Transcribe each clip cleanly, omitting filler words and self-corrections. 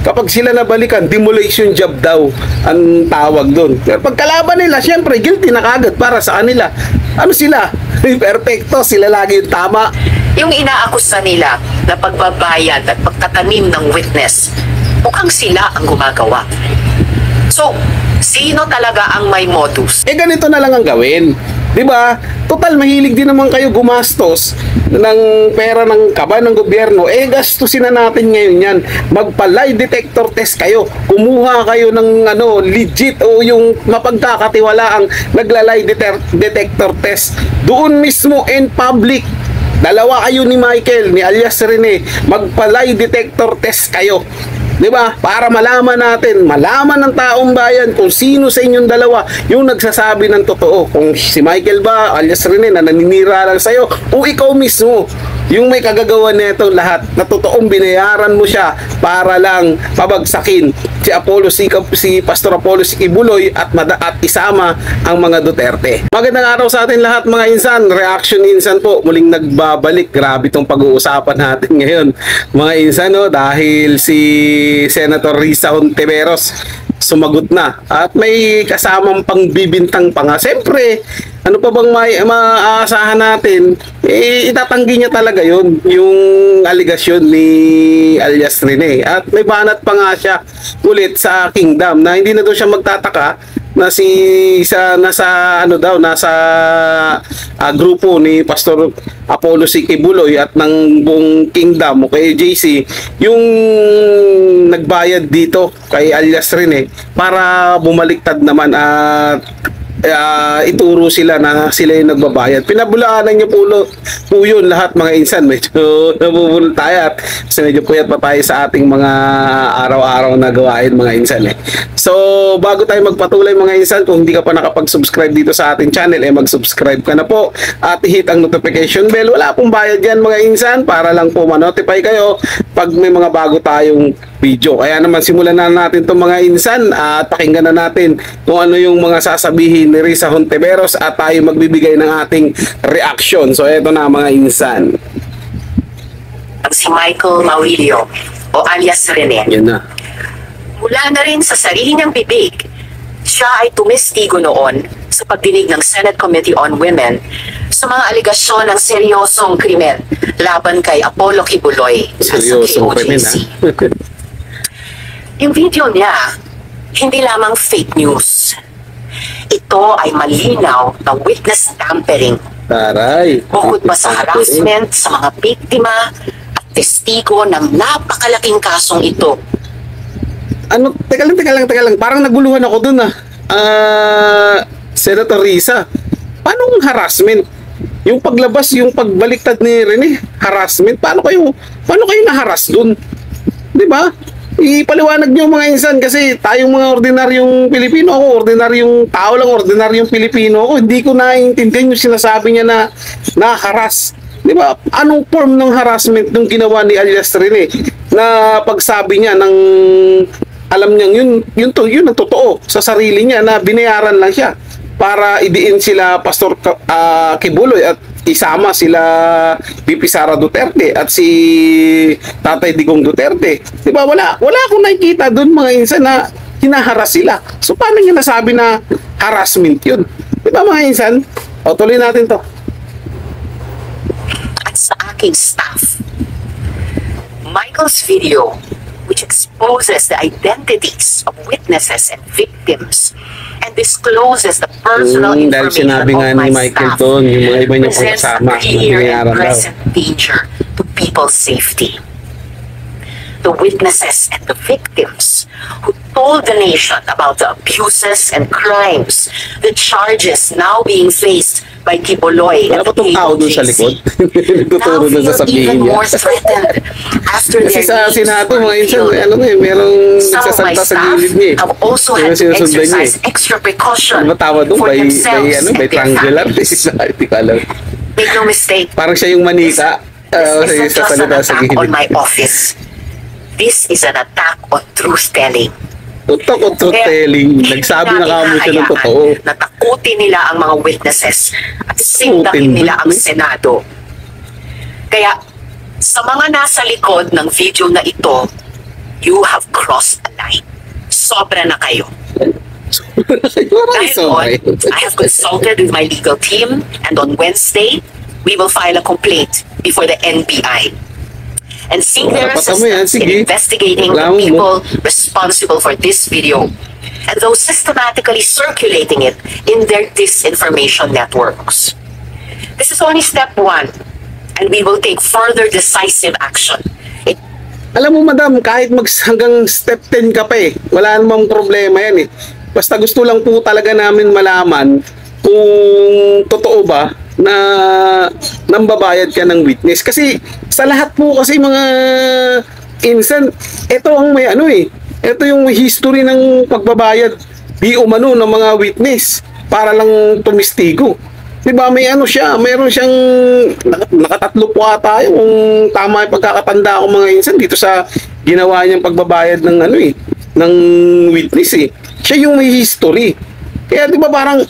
kapag sila nabalikan, demolition job daw ang tawag doon. Pero pagkalaban nila, syempre, guilty na kagad para sa kanila. Ano sila? Perfecto, sila lagi yung tama. Yung inaakusa nila na pagbabayad at pagtatanim ng witness, mukhang sila ang gumagawa. So, sino talaga ang may modus? Ganito na lang ang gawin. 'Di ba? Total mahilig din naman kayo gumastos ng pera ng kaban ng gobyerno. Gastusin na natin ngayon 'yan. Magpa-lie detector test kayo. Kumuha kayo ng legit o yung mapagkakatiwalaang nagla-lie detector test. Doon mismo in public. Dalawa kayo ni Michael, ni alias Rene, magpa-lie detector test kayo. 'Di ba? Para malaman ng taong bayan kung sino sa inyong dalawa yung nagsasabi ng totoo. Kung si Michael ba, alias Rene, na naninira lang sa'yo, o ikaw mismo, yung may kagagawa nito lahat, na totoong binayaran mo siya para lang pabagsakin si Pastor Apollo Kibuloy at isama ang mga Duterte. Magandang araw sa atin lahat mga insan. Reaction Insan po, muling nagbabalik. Grabe tong pag-uusapan natin ngayon mga insan, dahil si Senator Risa Hontiveros sumagot na at may kasamang pangbibintang pa nga. Siyempre, ano pa bang maaasahan natin? Itatanggi niya talaga yung aligasyon ni alias Rene. At may banat pa nga siya ulit sa Kingdom na hindi na daw siya magtataka na nasa grupo ni Pastor Apollo Kibuloy at ng buong Kingdom o kay JC yung nagbayad dito kay alias Rene para bumaliktad naman at ituro sila na sila yung nagbabayad. Pinabulaanan niyo po yun lahat mga insan. Medyo nabubulol tayo at medyo puyat pa tayo sa ating mga araw-araw na gawain mga insan. So bago tayo magpatuloy mga insan, kung hindi ka pa nakapag-subscribe dito sa ating channel, mag-subscribe ka na po at i-hit ang notification bell. Wala pong bayad yan mga insan, para lang po ma-notify kayo pag may mga bago tayong video. Kaya naman simulan na natin itong mga insan at pakinggan na natin kung ano yung mga sasabihin ni Risa Hontiveros at tayo magbibigay ng ating reaction. So eto na mga insan. Si Michael Maurilio o alias Rene. Yan na. Mula na rin sa sarili niyang bibig, siya ay tumestigo noon sa pagdinig ng Senate Committee on Women sa mga aligasyon ng seryosong krimen laban kay Apollo Kibuloy at sa KOJC. Yung video niya, hindi lamang fake news. Ito ay malinaw na witness tampering. Taray. Bukod pa sa harassment sa mga biktima at testigo ng napakalaking kasong ito. Teka lang. Parang naguluhan ako dun Senator Risa. Paano harassment? Yung paglabas, yung pagbaliktad ni Rene, harassment. Paano kayo na-harass dun? 'Di ba? Ipaliwanag niyo mga insan, kasi tayong mga ordinaryong Pilipino, ako ordinaryong tao lang, ordinaryong Pilipino ako, hindi ko naiintindihan yung sinasabi niya na harass. 'Di ba? Anong form ng harassment nung ginawa ni alias Rene na pagsabi niya ng alam niyang yun ang totoo sa sarili niya na binayaran lang siya para idiin sila Pastor Kibuloy at isama sila VP Sara Duterte at si Tatay Digong Duterte. 'Di ba? Wala akong nakikita doon mga insan na hinaharas sila. So paano niya nasabi na harassment 'yun? 'Di ba mga insan? O tuloy natin 'to. At sa aking staff, Michael's video, which exposes the identities of witnesses and victims and discloses the personal dahil information sinabi nga of ni my Michael staff, doon, yung mga iba niya presents a kasama na clear and binayaran daw. present danger to people's safety. The witnesses and the victims who told the nation about the abuses and crimes, the charges now being faced by Kibuloy Wala and pa the itong tao doon sa likod. KOJC, Tuturo now na feel sasabihin even niya. more threatened after Kasi their sa names Senado were mga insan, revealed. merong Some of my nagsasalta sa staff gilid niya. have also Yung had to sinusundan niya exercise extra precaution Ano tawag doon? for By themselves and their triangular. families. Hindi ko alam. Make no mistake, Parang siya yung manika. this isn't Sa just an salita sa attack on gilid. my office. This is an attack on truth-telling. Tutok o truth telling. Nagsabi na kamo siya ng totoo. Natakutin nila ang mga witnesses at sindakin Takutin nila ang ba? Senado. Kaya, sa mga nasa likod ng video na ito, You have crossed a line. Sobra na kayo. Dahil doon, I have consulted with my legal team, and on Wednesday, we will file a complaint before the NBI and seek their assistance in investigating the people responsible for this video and those systematically circulating it in their disinformation networks. This is only step one, and we will take further decisive action. Alam mo, madam, kahit hanggang step 10 ka pa wala namang problema yan Basta gusto lang po talaga namin malaman kung totoo ba na nambabayad ka ng witness. Kasi sa lahat po kasi mga insan, ito ang may ito yung history ng pagbabayad di umano ng mga witness para lang tumistigo. Diba, may siya, mayroon siyang nakatatlo po ata yung tama yung pagkakatanda ko mga insan dito sa ginawa niyang pagbabayad ng ng witness Siya yung may history. Kaya di ba parang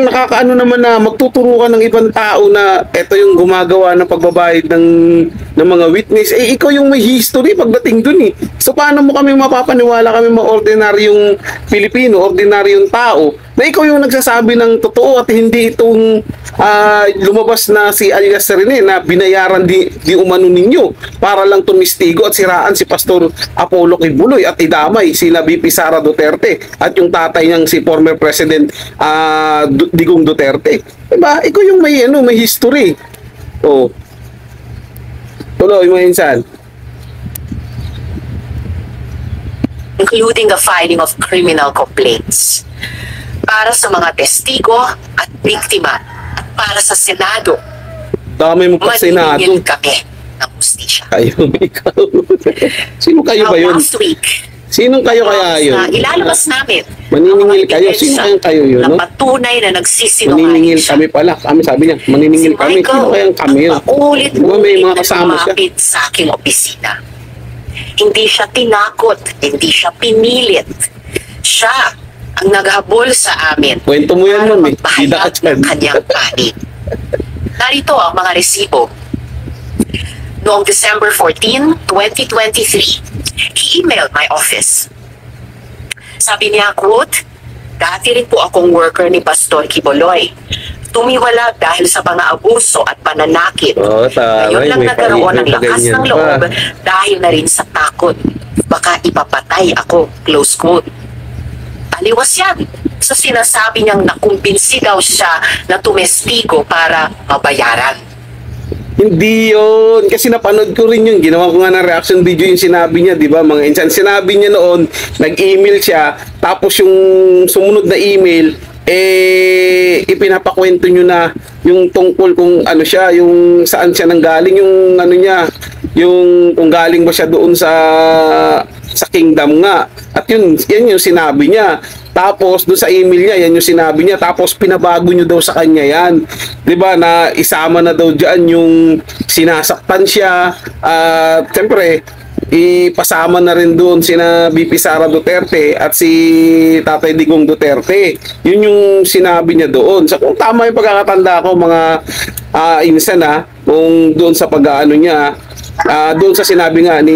nakakaano naman na magtuturo ka ng ibang tao na eto yung gumagawa ng pagbabayad ng mga witness. Ikaw yung may history pagdating dun So paano mo kami mapapaniwala, kami mga ordinaryong Pilipino, ordinaryong tao, na ikaw yung nagsasabi ng totoo at hindi itong lumabas na si Alias Rene na binayaran di umano ninyo para lang tumistigo at siraan si Pastor Apollo Kibuloy at idamay sila VP Sara Duterte at yung tatay niyang si former President Digong Duterte. Diba? Ikaw yung may history. Tuloy mo insan. Including the filing of criminal complaints para sa mga testigo at biktima at para sa Senado. Dami mo pa Senado. Maningil kami ng hustisya. Kayo, ikaw. Sino kayo ba yun? Last week, Sinong kayo kaya yun? ilalabas namin maniningil kayo. Sino kayang kayo yun? Na patunay na nagsisinungaling maniningil siya. kami pala. Sabi niya, maniningil Si kami. Michael, Sino kayang kami yun? Diba may mga kasama siya? lumapit sa aking opisina. Hindi siya tinakot, hindi siya pinilit. Siya ang naghabol sa amin. Kwento mo yan, ma'am. Magpahayag ng kanyang panig. Narito ang mga resibo. Noong December 14, 2023, he-emailed my office. Sabi niya, quote, dati rin po akong worker ni Pastor Kibuloy. Tumiwala dahil sa mga abuso at pananakit. Ngayon lang nagkaroon ng lakas ng loob dahil na rin sa takot. Baka ipapatay ako, close quote. Taliwas yan sa sinasabi niyang nakumbinsi daw siya na tumestigo para mabayaran. Hindi yun. Kasi napanood ko rin yun. Ginawa ko nga ng reaction video yung sinabi niya, di ba? Mga insan. Sinabi niya noon, nag-email siya, tapos yung sumunod na email, ipinapakwento nyo na yung tungkol kung ano siya, yung saan siya nanggaling, yung ano niya, yung kung galing ba siya doon sa kingdom nga. At yan yung sinabi niya. Tapos doon sa email niya, yan yung sinabi niya. Tapos pinabago nyo daw sa kanya yan. 'Di ba na isama na daw diyan yung sinasaktan siya. Siyempre, ipasama na rin doon sina VP Sara Duterte at si Tatay Digong Duterte. Yun yung sinabi niya doon. So kung tama yung pagkakatanda ko mga insan kung doon sa pag-aano niya, doon sa sinabi nga ni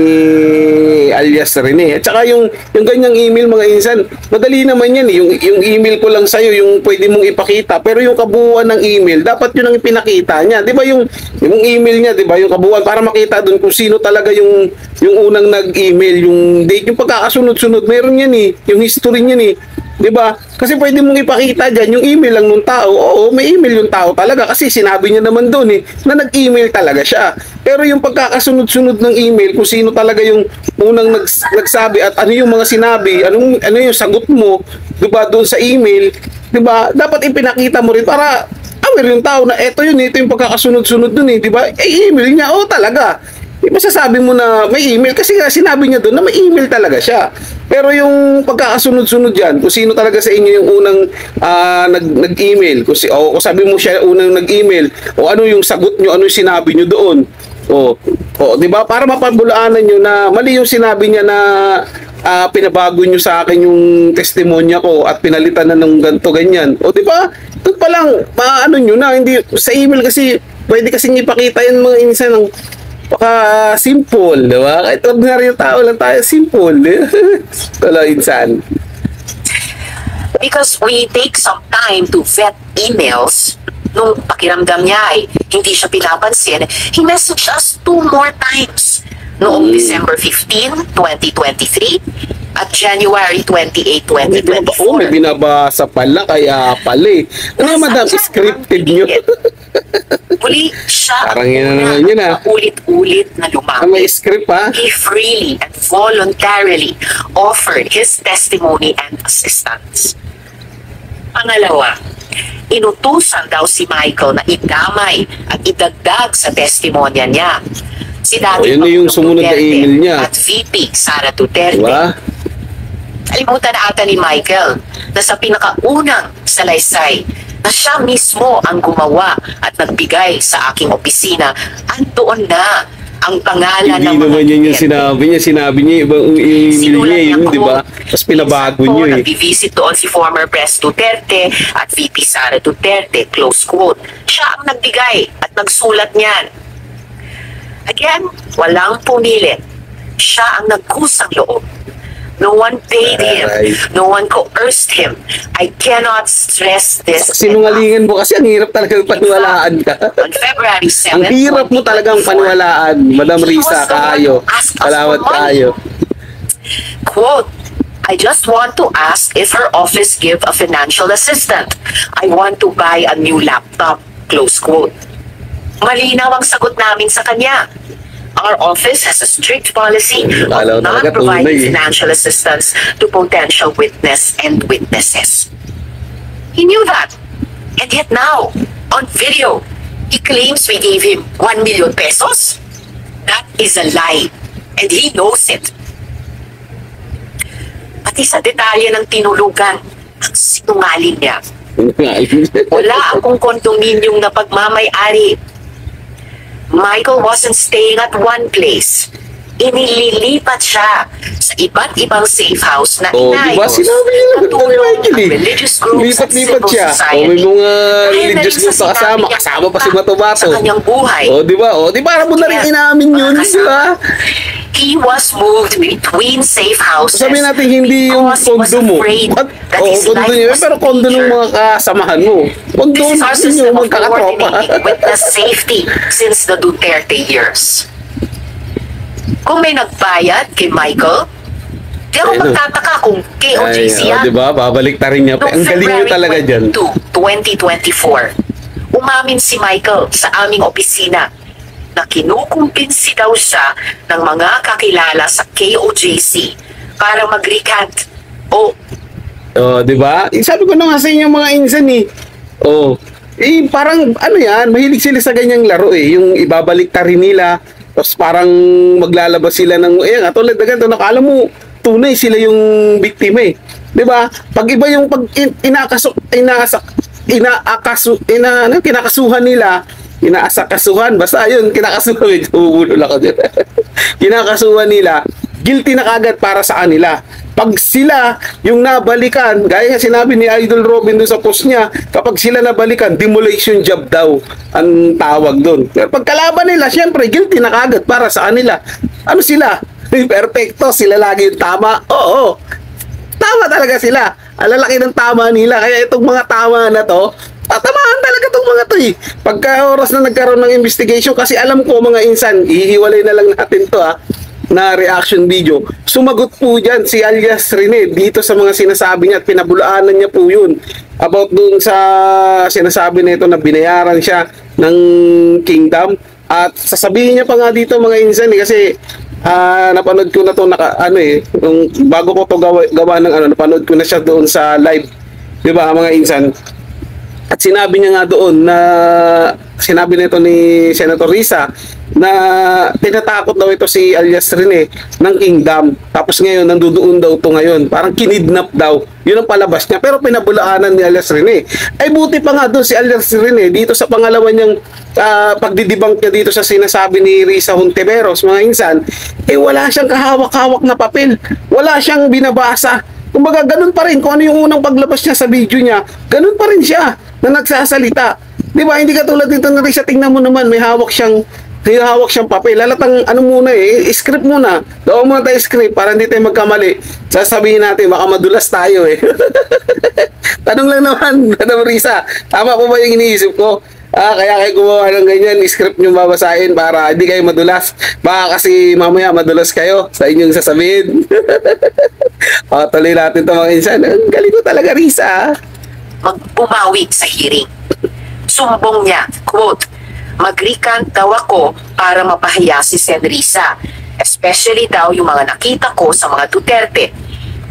Alias Rene. At saka yung ganyang email mga insan, madali naman yan yung email ko lang sa'yo, yung pwede mong ipakita. Pero yung kabuuan ng email, dapat yun ang ipinakita niya. Di ba yung email niya, di ba? Yung kabuuan, para makita doon kung sino talaga yung unang nag-email, yung date, yung pagkakasunod-sunod. Meron yan yung history niyan 'di ba? Kasi pwede mong ipakita diyan yung email lang nung tao. Oo, may email yung tao talaga kasi sinabi niya naman doon na nag-email talaga siya. Pero yung pagkakasunod-sunod ng email, kung sino talaga yung unang nagsabi at ano yung mga sinabi, ano yung sagot mo, 'di ba, doon sa email, 'di ba? Dapat ipinakita mo rin para aware yung tao na ito yung pagkakasunod-sunod doon 'di ba? Email niya, talaga. Di ba sasabi mo na may email? Kasi nga sinabi niya doon na may email talaga siya. Pero yung pagkakasunod-sunod yan, kung sino talaga sa inyo yung unang nag-email, kung sabi mo siya unang nag-email, o ano yung sagot nyo, ano yung sinabi nyo doon. Di ba? Para mapabulaanan nyo na mali yung sinabi niya na pinabago nyo sa akin yung testimonya ko at pinalitan na ng ganto ganyan. Di ba? Doon pa lang, ano nyo na, hindi, sa email kasi, pwede kasing ipakita yan mga insan ng Baka simple, di ba? Kahit ordinary tao lang tayo, simple. Wala insan. Because we take some time to vet emails, nung pakiramdam niya ay hindi siya pinapansin, he messaged us 2 more times. Noong December 15, 2023 at January 28, May 2024. binabasa pala, kaya pala eh. Ano madam, Nasaan scripted ang nyo? Muli siya Parang yun na naman yun, ah. ulit-ulit na May lumapit. script ha? He freely and voluntarily offered his testimony and assistance. Pangalawa, inutusan daw si Michael na idamay at idagdag sa testimonya niya si dating yun na yung Pangulong sumunod na Duterte email niya. at VP Sara Duterte. Diba? Kalimutan na ata ni Michael na sa pinakaunang salaysay na siya mismo ang gumawa at nagbigay sa aking opisina, andoon na ang pangalan Hindi ng mga naman yan yung Duterte. sinabi niya, ibang email Sinulat niya niya yun, ko, di ba? Tapos pinabago minsan niyo po, eh. nag-visit doon si former Pres Duterte at VP Sara Duterte, close quote. Siya ang nagbigay at nagsulat niyan. Again, walang pumilit. Siya ang nagkusang loob. No one paid him. Aray. No one coerced him. I cannot stress this Sinungalingan mo kasi ang hirap talagang paniwalaan ka. on February 7, Ang hirap mo talagang 2024, paniwalaan, Madam he Risa, was the one kaayo. who asked us Salawat for money. kaayo. Quote, I just want to ask if her office give a financial assistant. I want to buy a new laptop. Close quote. Malinaw ang sagot namin sa kanya. Our office has a strict policy Lalo of not talaga providing tunay eh. financial assistance to potential witness and witnesses. He knew that. And yet now, on video, he claims we gave him 1 million pesos. That is a lie. And he knows it. Pati sa detalye ng tinulugan, ang sinungaling niya. Wala akong kondominium na pagmamay-ari. Michael wasn't staying at one place. Inililipat siya sa iba't ibang safe house na Oh, di ba inayos sinabi niya ng naman tulong Michael ng eh. religious groups at Lipat-lipat civil siya. society. May mga Dahil na religious rin group sa na kasama. sinabi niya Kasama pa si sa Bato-Bato. kanyang buhay. Di ba? Di para mo na rin Kaya, inamin yun, mga di ba? He was moved between safe houses. Sabihin natin hindi yung because he was kondo mo. afraid that Oo, his kondo life niyo. was Pero kondo ng in danger. mga kasamahan mo. Kondo This is our ninyo, system of magkakatropa. coordinating witness safety since the Duterte years. Kung may nagbayad kay Michael, di ako Ayun. magtataka kung KOJC yan. Di ba? Babalik ta rin niya. Noong Ang galing niyo February talaga dyan. 22, 2024, umamin si Michael sa aming opisina na kinukumpinsi daw siya ng mga kakilala sa KOJC para mag-recant o Di ba? Sabi ko na nga sa inyo mga insan eh. Parang ano yan, mahilig sila sa ganyang laro eh. Yung ibabalik ta rin nila. Tapos parang maglalabas sila ng, nga tulad na ganito, nakala mo, tunay sila yung biktima eh. Di ba? Pag iba yung kinakasuhan nila, inaasakasuhan, basta yun, kinakasuhan, humulol ako dyan. Kinakasuhan nila, guilty na kagad para sa kanila. Pag sila yung nabalikan, gaya nga sinabi ni Idol Robin doon sa post niya, kapag sila nabalikan, demolition job daw ang tawag doon. Pero pag kalaban nila, syempre, guilty na kagad para sa kanila. Ano sila? Perfecto, sila lagi yung tama. Oo, tama talaga sila. Alalaki ng tama nila. Kaya itong mga tama na to, tatamaan talaga itong mga to eh. Pagka oras na nagkaroon ng investigation, kasi alam ko mga insan, ihiwalay na lang natin to na reaction video. Sumagot po dyan si alias Rene dito sa mga sinasabi niya at pinabulaanan niya po yun about dun sa sinasabi nito na binayaran siya ng Kingdom. At sasabihin niya pa nga dito mga insan kasi napanood ko na to nung bago ko to gawa ng napanood ko na siya doon sa live, di ba mga insan? At sinabi niya nga doon na sinabi nito ni Senator Risa na tinatakot daw ito si alias Rene ng Kingdom. Tapos ngayon nandudoon daw to ngayon, parang kinidnap daw. Yun ang palabas niya, pero pinabulaanan ni alias Rene. Ay buti pa nga doon si alias Rene dito sa pangalawa niyang pagdidibang niya dito sa sinasabi ni Risa Hontiveros mga insan, wala siyang kahawak-hawak na papel, wala siyang binabasa. Kumbaga ganun pa rin kung ano yung unang paglabas niya sa video niya, ganun pa rin siya na nagsasalita. Di ba? Hindi katulad nito na Risa, tingnan mo naman, may hawak siyang hawak siyang papel. Lalatang ano muna script muna. Gawa muna tayo script para hindi tayo magkamali. Sasabihin natin, baka madulas tayo eh. Tanong lang naman, Madam Risa, tama po ba yung iniisip ko? Kaya kayo gumawa ng ganyan, script nyo babasahin para hindi kayo madulas. Baka kasi mamaya madulas kayo sa inyong sasabihin. Tuloy natin ito mga insan. Ang galing ko talaga, Risa. Magbumawi sa hearing. Sumbong niya, quote, "Mag-recant daw ako para mapahiya si Sen. Risa. Especially daw yung mga nakita ko sa mga Duterte.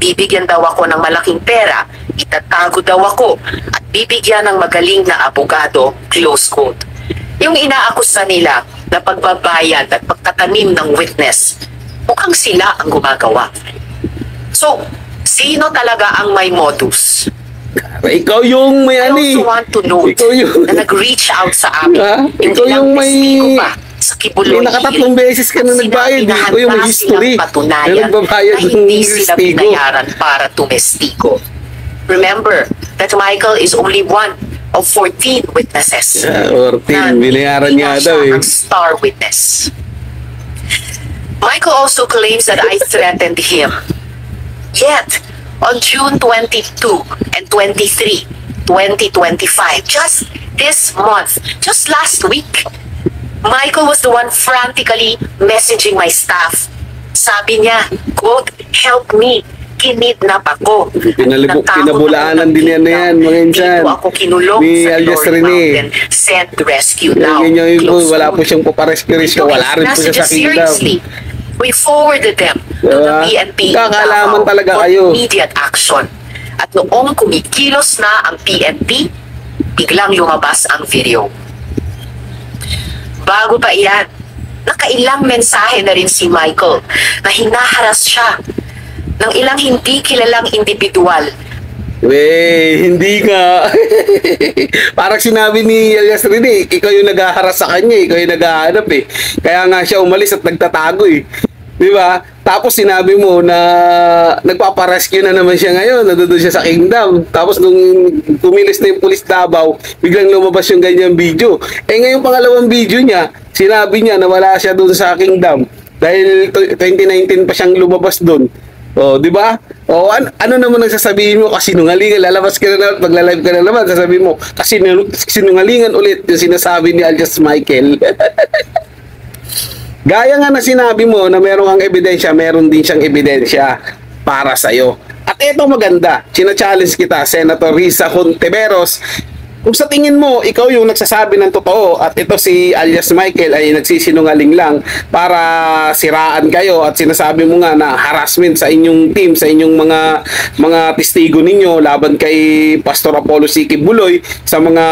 Bibigyan daw ako ng malaking pera, itatago daw ako, at bibigyan ng magaling na abogado," close quote. Yung inaakusa nila na pagbabayad at pagtatanim ng witness, mukhang sila ang gumagawa. So, sino talaga ang may modus? Ikaw yung may I ani. also want to note Ikaw yung na nag-reach out sa amin. ikaw yung may sa Kibuloy may nakatatlong beses ka na nagbayad. Ikaw yung may history na nagbabayad na ng hindi sila testigo. binayaran para tumestigo. Remember that Michael is only one of 14 witnesses. 14, binayaran niya daw eh. Ang star witness. Michael also claims that I threatened him. Yet, on June 22 and 23, 2025, just this month, just last week, Michael was the one frantically messaging my staff. Sabi niya, quote, "Help me, kinidnap ako." Kinabulaanan din yan na yan, mga insan. Dito ako kinulong Ni sa alias Glory Rene. Mountain. Send rescue now. Ganyan yung Close wala po quote. siyang paparescue. Wala rin po siya sa kingdom. Seriously. We forwarded them to the PNP Kakalaman talaga for kayo. immediate action. At noong kumikilos na ang PNP, biglang lumabas ang video. Bago pa iyan, nakailang mensahe na rin si Michael na hinaharas siya ng ilang hindi kilalang individual. Hindi nga. Parang sinabi ni alias Rene, ikaw yung naghaharas sa kanya, ikaw yung naghahanap eh. Kaya nga siya umalis at nagtatago eh. Di ba? Tapos sinabi mo na nagpaparescue na naman siya ngayon, nandoon siya sa kingdom. Tapos nung tumilis na yung pulis Davao, biglang lumabas yung ganyang video. Ngayong pangalawang video niya, sinabi niya na wala siya doon sa kingdom. Dahil 2019 pa siyang lumabas doon. Di ba? Ano naman ang sasabihin mo? Kasinungalingan, lalabas ka na naman, magla-live ka na naman, sasabihin mo, kasinungalingan ulit yung sinasabi ni alias Michael. Gaya nga na sinabi mo na meron kang ebidensya, meron din siyang ebidensya para sa'yo. At ito maganda, sina-challenge kita, Senator Risa Hontiveros. Kung sa tingin mo, ikaw yung nagsasabi ng totoo at ito si alias Michael ay nagsisinungaling lang para siraan kayo at sinasabi mo nga na harassment sa inyong team, sa inyong mga testigo ninyo laban kay Pastor Apollo C. Kibuloy sa mga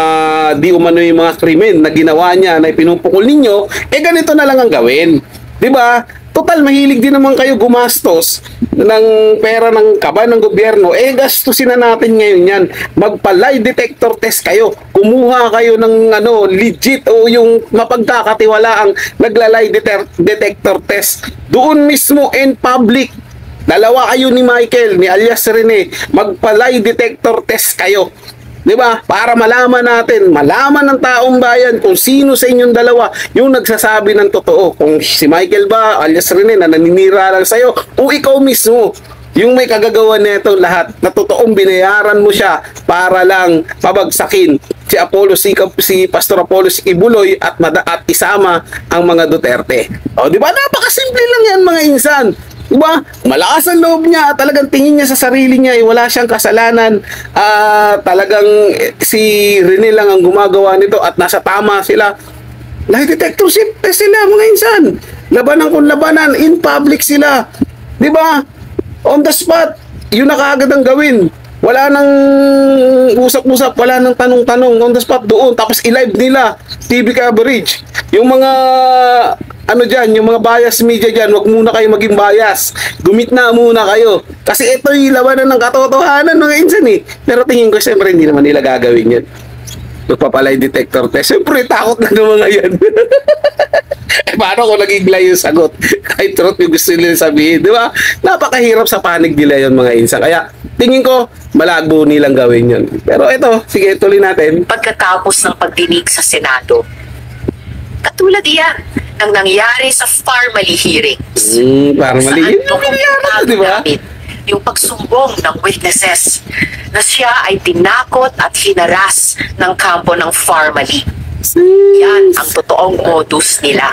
di umano yung mga krimen na ginawa niya na ipinupukol ninyo, ganito na lang ang gawin. 'Di ba? Total, mahilig din naman kayo gumastos ng pera ng kaban ng gobyerno. Gastusin na natin ngayon yan. Magpa-lie detector test kayo. Kumuha kayo ng legit o yung mapagkakatiwalaang nagla-lie detector test. Doon mismo in public. Dalawa kayo ni Michael, ni alias Rene. Magpa-lie detector test kayo. 'Di ba? Para malaman ng taong bayan kung sino sa inyong dalawa yung nagsasabi ng totoo. Kung si Michael ba, alias Rene, na naninira lang sa'yo, o ikaw mismo, yung may kagagawa nito lahat, na totoong binayaran mo siya para lang pabagsakin si Pastor Apollo C. Kibuloy at isama ang mga Duterte. 'Di ba? Napakasimple lang yan, mga insan. Diba? Malakas ang loob niya, talagang tingin niya sa sarili niya, wala siyang kasalanan. Talagang si Rene lang ang gumagawa nito at nasa tama sila. Lie detector test sila, mga insan. Labanan kung labanan, in public sila. Diba? On the spot, yun na kaagad ang gawin. Wala nang usap-usap, wala nang tanong-tanong, on the spot doon. Tapos i-live nila, TV coverage. Yung mga yung mga bias media dyan, wag muna kayo maging bias. Gumitna muna kayo. Kasi ito yung labanan ng katotohanan, mga insan eh. Pero tingin ko, siyempre, hindi naman nila gagawin yan. Magpapalay detector test. Siyempre, takot na naman yan. Paano kung naging lie yung sagot? Kahit truth yung gusto nila sabihin, di ba? Napakahirap sa panig nila yun, mga insan. Kaya, tingin ko, malagbo nilang gawin yun. Pero ito, sige, tuloy natin. Pagkatapos ng pagdinig sa Senado, Katulad yan ng nangyari sa Farmally hearings. Parang mali Saan yun yung nangyari, di ba? namin yung pagsumbong ng witnesses na siya ay tinakot at hinaras ng kampo ng Farmally. Yan ang totoong modus nila.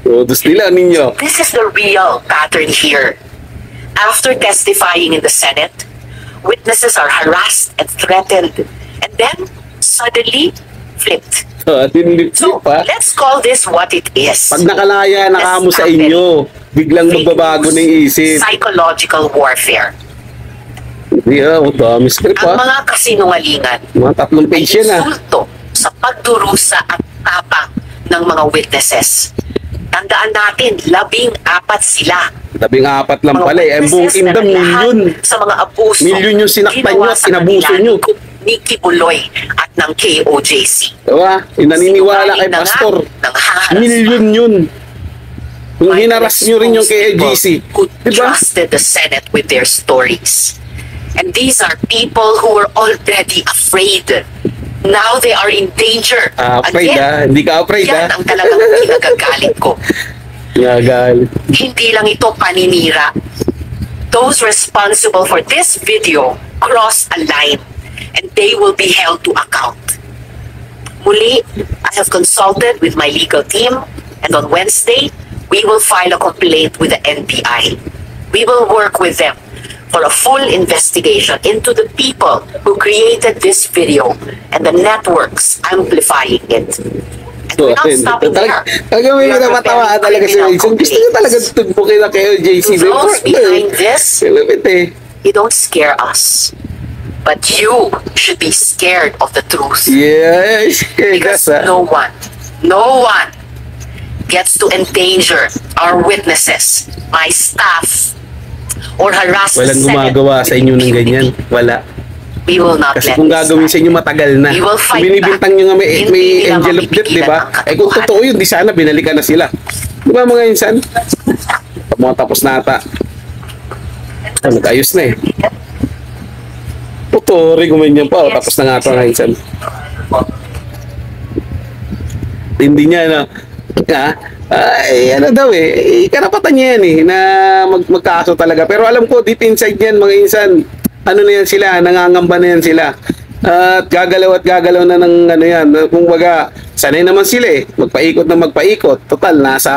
Modus nila ninyo. This is the real pattern here. After testifying in the Senate, witnesses are harassed and threatened, and then suddenly flipped. Tinlip So pa. let's call this what it is. Pag nakalaya na kamo sa inyo, biglang magbabago ng isip. Psychological warfare. Hindi dami script Ang pa. mga kasinungalingan Mga 3 page yan insulto sa pagdurusa at tapang ng mga witnesses. Tandaan natin, 14 sila. 14 lang Mga pala eh. Ang buong witnesses na kingdom, lahat million. sa mga abuso. Million yung sinaktan nyo ginawa at sa inabuso kanila nyo. ni Kibuloy at ng KOJC. Diba? Naniniwala kay Sinungaling na nga Pastor. ng haharas Million yun. Kung pa. hinaras nyo rin yung kay People AGC. who Diba? trusted the Senate with their stories. And these are people who were already afraid. Now they are in danger. Afraid Again, Hindi ka afraid yan ang talagang kinagagalit ko. Gagal. Hindi lang ito paninira. Those responsible for this video cross a line and they will be held to account. Muli, I have consulted with my legal team and on Wednesday, we will file a complaint with the NBI. We will work with them for a full investigation into the people who created this video and the networks amplifying it. And we're not stopping there. Talaga may We are napatawa preparing talaga si criminal Wilson. Gusto niya talaga complaints. tumpukin na kayo, JC. Those behind this, Silipit eh. you don't scare us. But you should be scared of the truth. Yes. Because Gas no one gets to endanger our witnesses, my staff, or harass Walang the Senate gumagawa with sa inyo ng impunity. ganyan. Wala. We will not Kasi let kung this gagawin sa stand. inyo matagal na. We will fight Binibintang back. nyo nga may Hindi nila angel of death, di ba? mapipigilan ang Eh kung katotohanan. totoo yun, di sana binalikan na sila. Di ba mga insan? Mga tapos na ata. Nag-ayos na eh. Totoo rin gumanyan pa. Tapos na nga ito mga insan. Hindi niya na ay ano daw karapatan niya yan na magkaso talaga, pero alam ko deep inside yan mga insan, ano na yan sila, nangangamba na yan sila at gagalaw na ng ano yan, kung baga sanay naman sila magpaikot, total nasa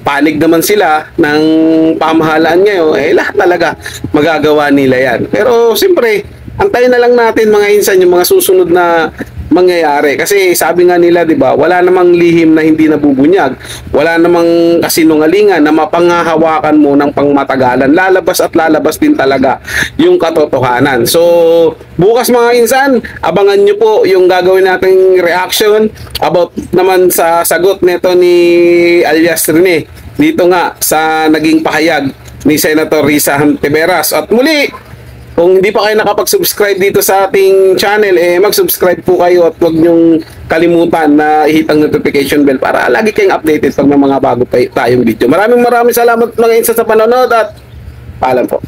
panig naman sila ng pamahalaan ngayon, lahat talaga magagawa nila yan. Pero siyempre antayin na lang natin mga insan yung mga susunod na mangyayari. Kasi sabi nga nila, di ba, wala namang lihim na hindi nabubunyag. Wala namang kasinungalingan na mapangahawakan mo ng pangmatagalan. Lalabas at lalabas din talaga yung katotohanan. So, bukas mga insan, abangan nyo po yung gagawin nating reaction about naman sa sagot nito ni alias Rene dito nga sa naging pahayag ni Senator Risa Hontiveros. At muli, kung hindi pa kayo nakapag-subscribe dito sa ating channel, mag-subscribe po kayo at huwag nyong kalimutan na i-hit ang notification bell para lagi kayong updated pag may mga bago pa tayong video. Maraming salamat mga insa sa panonood at paalam po.